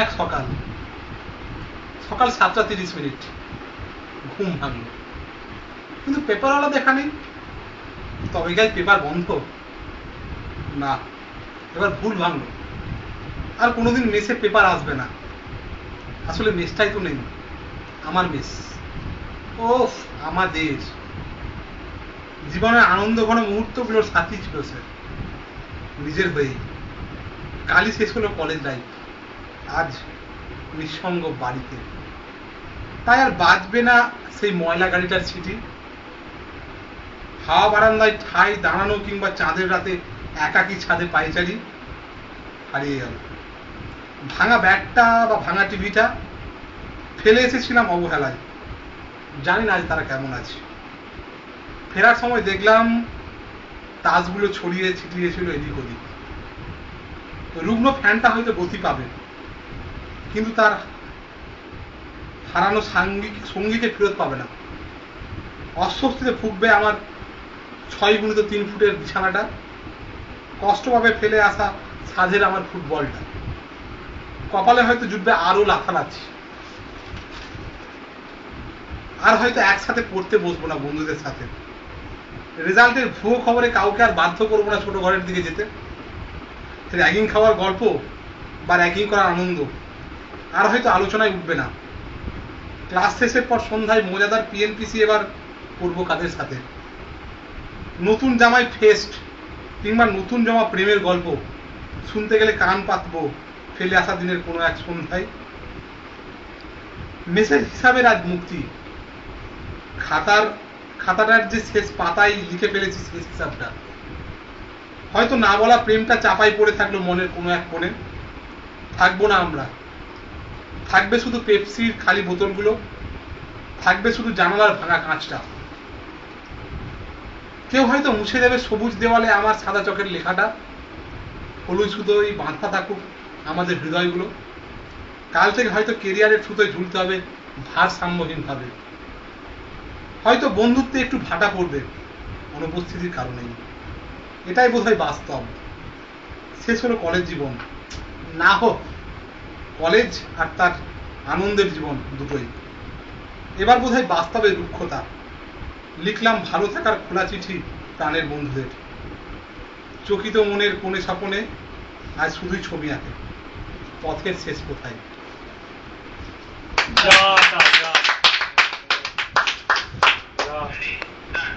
এক সকাল সকাল 7:30 ঘুম ভাঙলো, কিন্তু পেপারওয়ালা দেখা নেই। তবে গাই পেপার বন্ধ না, এবার ভুল ভাঙলো, আর কোনোদিন মেসে পেপার আসবে না। আসলে মেসটাই তো নেই, আমার মেস। ওফ, আমাদের জীবনের আনন্দ ঘন মুহূর্তগুলোর সাথী ছিল সে, নিজের হয়ে। কালই শেষ হলো কলেজ লাইফ, আজ নিঃসঙ্গ বাড়িতে। তাই আর বাজবে না সেই ময়লা গাড়িটার সিটি, হাওয়া বারান্দায় ঠাই দাঁড়ানো কিংবা চাঁদের রাতে একাকী ছাদে পায়চারি হারিয়ে গেল। ভাঙা ব্যাগটা বা ভাঙা টিভিটা ফেলে এসেছিলাম অবহেলায়, জানি না আজ তারা কেমন আছে। ফেরার সময় দেখলাম তাজগুলো ছড়িয়ে ছিটিয়েছিল এদিক ওদিক। রুগ্ন ফ্যানটা হয়তো গতি পাবে, কিন্তু তার হারানো সঙ্গীকে ফেরত পাবে না। অস্বস্তিতে ভুগবে আমার 6x3 ফুটের বিছানাটা, কষ্ট পাবে ফেলে আসা সাজের আমার ফুটবলটা। কপালে হয়তো জুটবে আরো লাফালাফি, আর হয়তো একসাথে পড়তে বসবো না বন্ধুদের সাথে। রেজাল্টের ভুয়ো খবরে কাউকে আর বাধ্য করবো না ছোট ঘরের দিকে যেতে। র্যাগিং খাওয়ার গল্প বা র্যাগিং করার আনন্দ আর হয়তো আলোচনায় উঠবে না। ক্লাস শেষের পর সন্ধ্যায় মজাদার পিএনপিসি এবার করবো কাদের সাথে। নতুন জামাই ফেস্ট কিংবা নতুন জমা প্রেমের গল্প শুনতে গেলে কান পাতবো ফেলে আসা দিনের কোনো এক সন্ধ্যায়। মেসেজ হিসাবের আজ মুক্তি, খাতাটার যে শেষ পাতায় লিখে ফেলেছি শেষ হিসাবটা। হয়তো না বলা প্রেমটা চাপাই পড়ে থাকলো মনের কোনো এক কোণে। থাকবো না আমরা, থাকবে শুধু পেপসির খালি বোতলগুলো, থাকবে শুধু জানালার ভাঙা কাঁচটা। কেউ হয়তো মুছে দেবে সবুজ দেওয়ালে আমার সাদা চকের লেখাটা। হলুদ সুতোই বাঁধা থাকুক আমাদের হৃদয়গুলো। কাল থেকে হয়তো কেরিয়ারের সুতোয় ঝুলতে হবে ভারসাম্যহীন ভাবে। হয়তো বন্ধুত্বে একটু ভাটা পড়বে অনুপস্থিতির কারণেই। এটাই বোধহয় বাস্তব। শেষ হলো কলেজ জীবন, না হোক কলেজ আর তার আনন্দের জীবন দুটোই। এবার বোধহয় বাস্তবের রুক্ষতা। লিখলাম ভালো থাকার খোলা চিঠি প্রাণের বন্ধুদের। চকিত মনের কোণে স্বপনে আজ শুধুই ছবি আঁকে পথের শেষ কোথায়। Yeah.